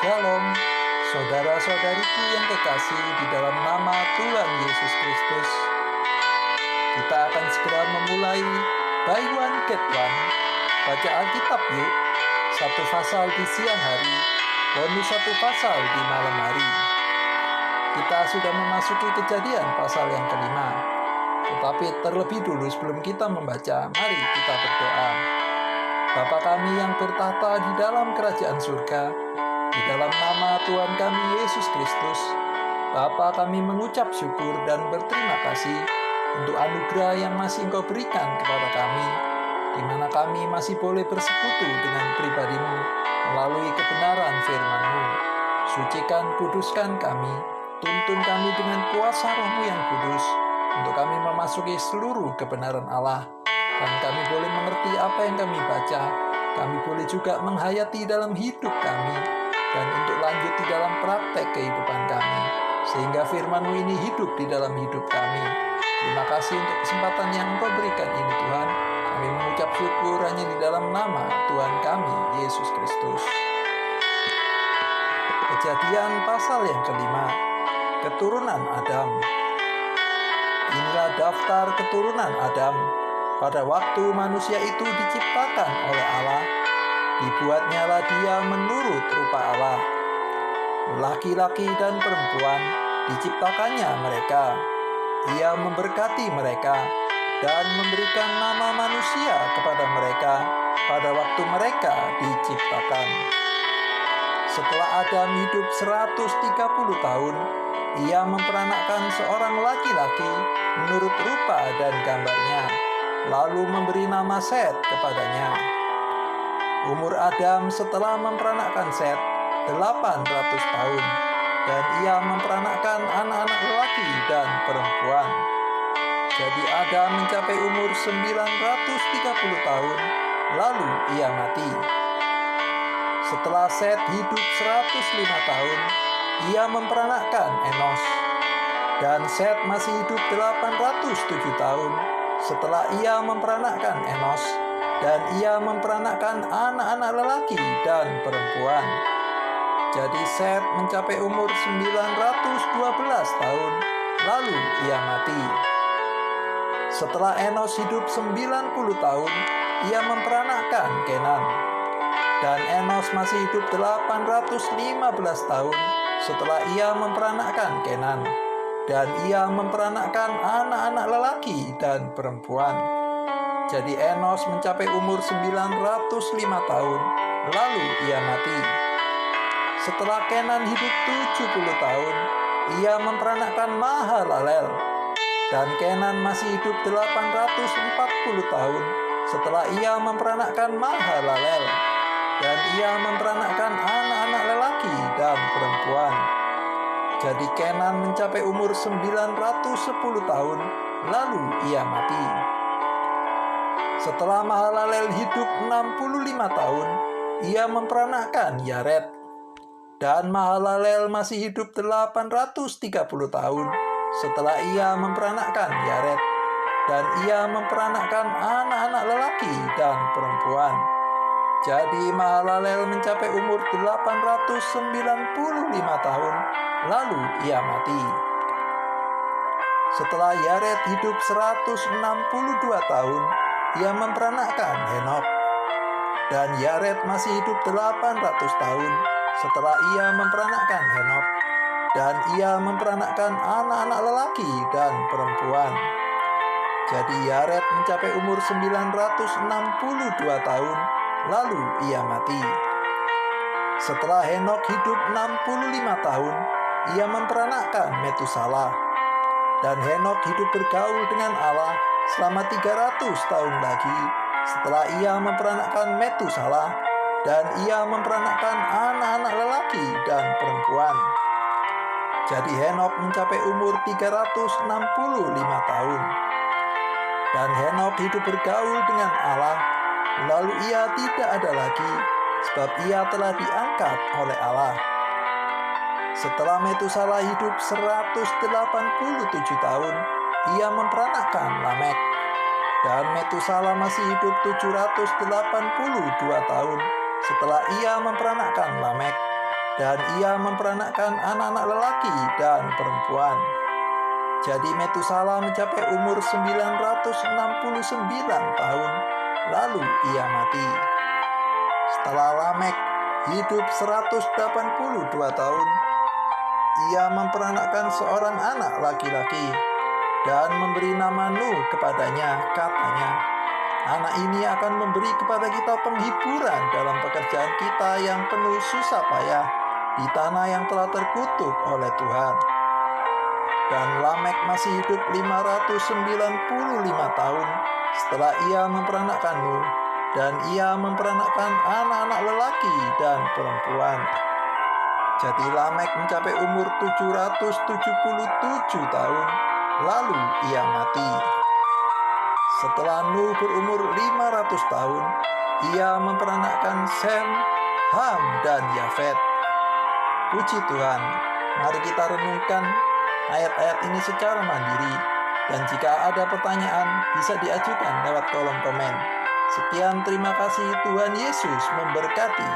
Shalom, saudara-saudariku yang kekasih di dalam nama Tuhan Yesus Kristus. Kita akan segera memulai Buy One Get One. Baca Alkitab yuk, satu pasal di siang hari, bonus satu pasal di malam hari. Kita sudah memasuki Kejadian pasal yang kelima. Tetapi terlebih dulu sebelum kita membaca, mari kita berdoa. Bapa kami yang bertahta di dalam kerajaan surga, di dalam nama Tuhan kami Yesus Kristus, Bapa, kami mengucap syukur dan berterima kasih untuk anugerah yang masih Engkau berikan kepada kami, di mana kami masih boleh bersekutu dengan pribadi-Mu melalui kebenaran firman-Mu. Sucikan, kuduskan kami, tuntun kami dengan kuasa Roh-Mu yang kudus, untuk kami memasuki seluruh kebenaran Allah, dan kami boleh mengerti apa yang kami baca. Kami boleh juga menghayati dalam hidup kami, dan untuk lanjut di dalam praktek kehidupan kami, sehingga firman-Mu ini hidup di dalam hidup kami. Terima kasih untuk kesempatan yang Engkau berikan ini, Tuhan. Kami mengucap syukur hanya di dalam nama Tuhan kami, Yesus Kristus. Kejadian pasal yang kelima, keturunan Adam. Inilah daftar keturunan Adam. Pada waktu manusia itu diciptakan oleh Allah, dibuatnyalah dia menurut rupa Allah. Laki-laki dan perempuan diciptakannya mereka. Ia memberkati mereka dan memberikan nama manusia kepada mereka pada waktu mereka diciptakan. Setelah Adam hidup 130 tahun, ia memperanakkan seorang laki-laki menurut rupa dan gambarnya, lalu memberi nama Set kepadanya. Umur Adam setelah memperanakkan Set 800 tahun, dan ia memperanakkan anak-anak lelaki dan perempuan. Jadi Adam mencapai umur 930 tahun, lalu ia mati. Setelah Set hidup 105 tahun, ia memperanakkan Enos. Dan Set masih hidup 807 tahun setelah ia memperanakkan Enos, dan ia memperanakkan anak-anak lelaki dan perempuan. Jadi Set mencapai umur 912 tahun, lalu ia mati. Setelah Enos hidup 90 tahun, ia memperanakkan Kenan. Dan Enos masih hidup 815 tahun setelah ia memperanakkan Kenan, dan ia memperanakkan anak-anak lelaki dan perempuan. Jadi Enos mencapai umur 905 tahun, lalu ia mati. Setelah Kenan hidup 70 tahun, ia memperanakkan Mahalalel. Dan Kenan masih hidup 840 tahun setelah ia memperanakkan Mahalalel. Dan ia memperanakkan anak-anak lelaki dan perempuan. Jadi Kenan mencapai umur 910 tahun, lalu ia mati. Setelah Mahalalel hidup 65 tahun, ia memperanakkan Yared. Dan Mahalalel masih hidup 830 tahun setelah ia memperanakkan Yared. Dan ia memperanakkan anak-anak lelaki dan perempuan. Jadi Mahalalel mencapai umur 895 tahun, lalu ia mati. Setelah Yared hidup 162 tahun, ia memperanakkan Henok. Dan Yared masih hidup 800 tahun setelah ia memperanakkan Henok. Dan ia memperanakkan anak-anak lelaki dan perempuan. Jadi Yared mencapai umur 962 tahun, lalu ia mati. Setelah Henok hidup 65 tahun, ia memperanakkan Metusalah. Dan Henok hidup bergaul dengan Allah selama 300 tahun lagi setelah ia memperanakkan Metusalah, dan ia memperanakkan anak-anak lelaki dan perempuan. Jadi Henok mencapai umur 365 tahun. Dan Henok hidup bergaul dengan Allah, lalu ia tidak ada lagi, sebab ia telah diangkat oleh Allah. Setelah Metusalah hidup 187 tahun, ia memperanakkan Lamek. Dan Metusalah masih hidup 782 tahun setelah ia memperanakkan Lamek. dan ia memperanakkan anak-anak lelaki dan perempuan. Jadi Metusala mencapai umur 969 tahun, lalu ia mati. Setelah Lamek hidup 182 tahun, ia memperanakkan seorang anak laki-laki dan memberi nama Nuh kepadanya. Katanya, anak ini akan memberi kepada kita penghiburan dalam pekerjaan kita yang penuh susah payah di tanah yang telah terkutuk oleh Tuhan. Dan Lamek masih hidup 595 tahun setelah ia memperanakkan Nuh, dan ia memperanakkan anak-anak lelaki dan perempuan. Jadi Lamek mencapai umur 777 tahun, lalu ia mati. Setelah Nuh berumur 500 tahun, ia memperanakkan Sem, Ham, dan Yafet. Puji Tuhan, mari kita renungkan ayat-ayat ini secara mandiri, dan jika ada pertanyaan bisa diajukan lewat kolom komen. Sekian, terima kasih. Tuhan Yesus memberkati.